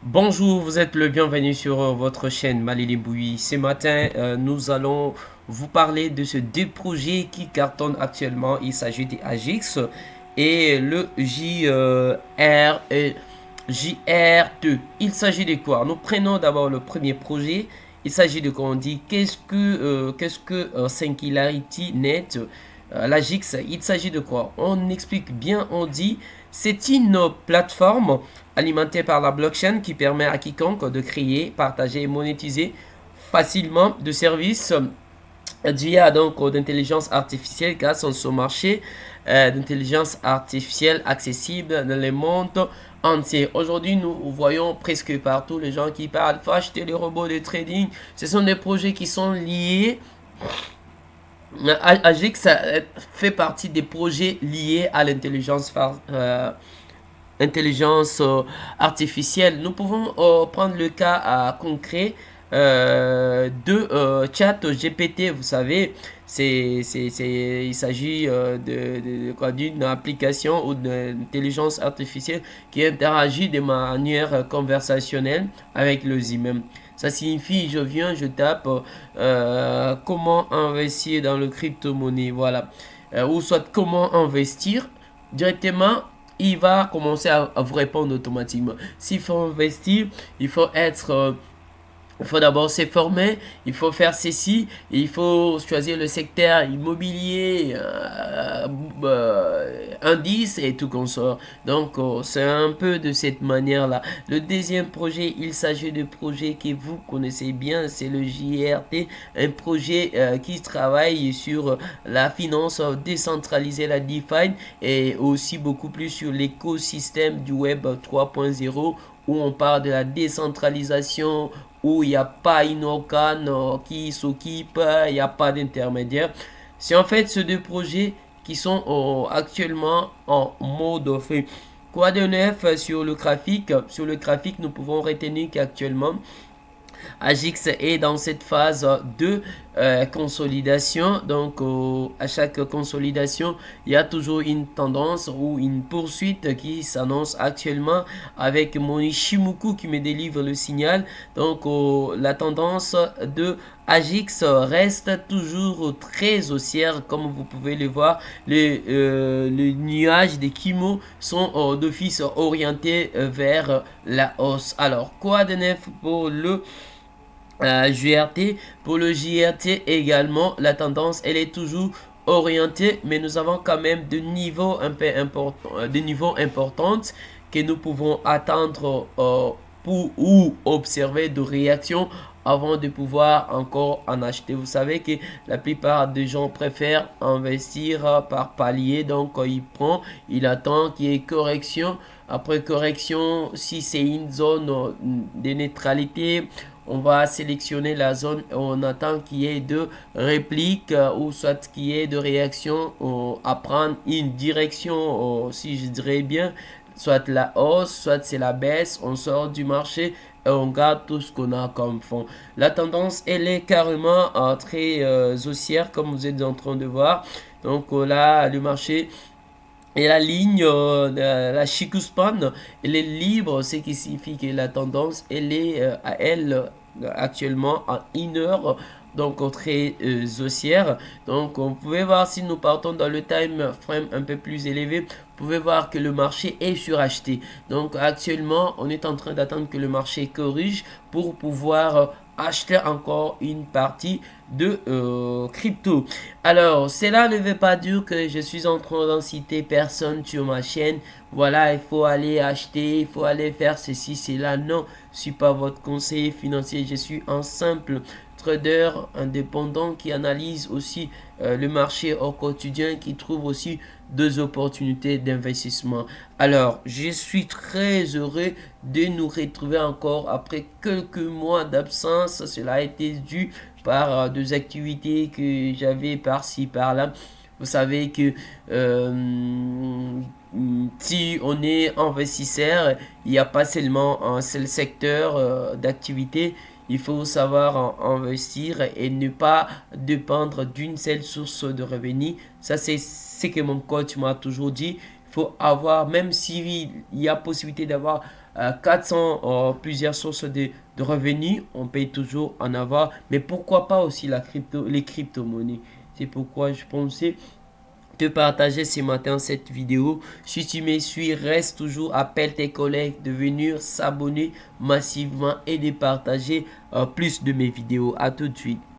Bonjour, vous êtes le bienvenu sur votre chaîne Malili Bouilly. Ce matin, nous allons vous parler de ces deux projets qui cartonnent actuellement. Il s'agit de Agix et le JR2. Il s'agit de quoi? Nous prenons d'abord le premier projet. Il s'agit de quoi? On dit qu'est-ce que Singularity Net, l'Agix. Il s'agit de quoi? On explique bien, on dit c'est une plateforme alimentée par la blockchain qui permet à quiconque de créer, partager et monétiser facilement de services d'IA, donc d'intelligence artificielle grâce à son marché d'intelligence artificielle accessible dans le monde entier. Aujourd'hui, nous voyons presque partout les gens qui parlent, faut acheter les robots de trading. Ce sont des projets qui sont liés. Agix fait partie des projets liés à intelligence artificielle. Nous pouvons prendre le cas concret de chat GPT. Vous savez, il s'agit d'une application ou d'une intelligence artificielle qui interagit de manière conversationnelle avec les humains. Ça signifie, je viens, je tape comment investir dans le crypto-monnaie, voilà. Ou soit comment investir directement, il va commencer à vous répondre automatiquement. S'il faut investir, il faut être il faut d'abord se former, il faut faire ceci, il faut choisir le secteur immobilier, indice et tout consort. Donc, c'est un peu de cette manière-là. Le deuxième projet, il s'agit de projet que vous connaissez bien, c'est le JRT, un projet qui travaille sur la finance décentralisée, la DeFi, et aussi beaucoup plus sur l'écosystème du Web 3.0 où on parle de la décentralisation, où il n'y a pas une organe qui s'occupe, il n'y a pas d'intermédiaire. C'est en fait ces deux projets qui sont actuellement en mode fait. Quoi de neuf sur le graphique? Sur le graphique, nous pouvons retenir qu'actuellement, Agix est dans cette phase de consolidation. Donc, à chaque consolidation, il y a toujours une tendance ou une poursuite qui s'annonce actuellement avec mon Ishimoku qui me délivre le signal. Donc, la tendance de Agix reste toujours très haussière, comme vous pouvez le voir. Les nuages des Kimo sont d'office orientés vers la hausse. Alors, quoi de neuf pour le JRT. Pour le JRT également, la tendance, elle est toujours orientée, mais nous avons quand même des niveaux un peu importants, des niveaux importants que nous pouvons attendre pour ou observer de réactions avant de pouvoir encore en acheter. Vous savez que la plupart des gens préfèrent investir par palier. Donc, quand il prend, il attend qu'il y ait correction. Après correction, si c'est une zone de neutralité, on va sélectionner la zone et on attend qu'il y ait de répliques ou soit qu'il y ait de réaction à prendre une direction, si je dirais bien, soit la hausse, soit c'est la baisse, on sort du marché et on garde tout ce qu'on a comme fond. La tendance, elle est carrément très haussière comme vous êtes en train de voir. Donc là, le marché et la ligne, la Chikuspan, elle est libre, ce qui signifie que la tendance, elle est à elle actuellement à 1 heure, donc très haussière. Donc, on pouvait voir si nous partons dans le time frame un peu plus élevé, vous pouvez voir que le marché est suracheté. Donc, actuellement, on est en train d'attendre que le marché corrige pour pouvoir acheter encore une partie de crypto. Alors, cela ne veut pas dire que je suis en train d'inciter personne sur ma chaîne. Voilà, il faut aller acheter, il faut aller faire ceci, cela. Non, je ne suis pas votre conseiller financier. Je suis un simple trader indépendant qui analyse aussi le marché au quotidien, qui trouve aussi deux opportunités d'investissement. Alors, je suis très heureux de nous retrouver encore après quelques mois d'absence. Cela a été dû par deux activités que j'avais par-ci, par-là. Vous savez que si on est investisseur, il n'y a pas seulement un seul secteur d'activité. Il faut savoir investir et ne pas dépendre d'une seule source de revenus. Ça, c'est ce que mon coach m'a toujours dit. Il faut avoir, même s'il y a possibilité d'avoir 400 plusieurs sources de revenus, on paye toujours en avoir. Mais pourquoi pas aussi les crypto-monnaies? C'est pourquoi je pensais te partager ce matin cette vidéo. Si tu me suis, reste toujours, appelle tes collègues de venir s'abonner massivement et de partager plus de mes vidéos. À tout de suite.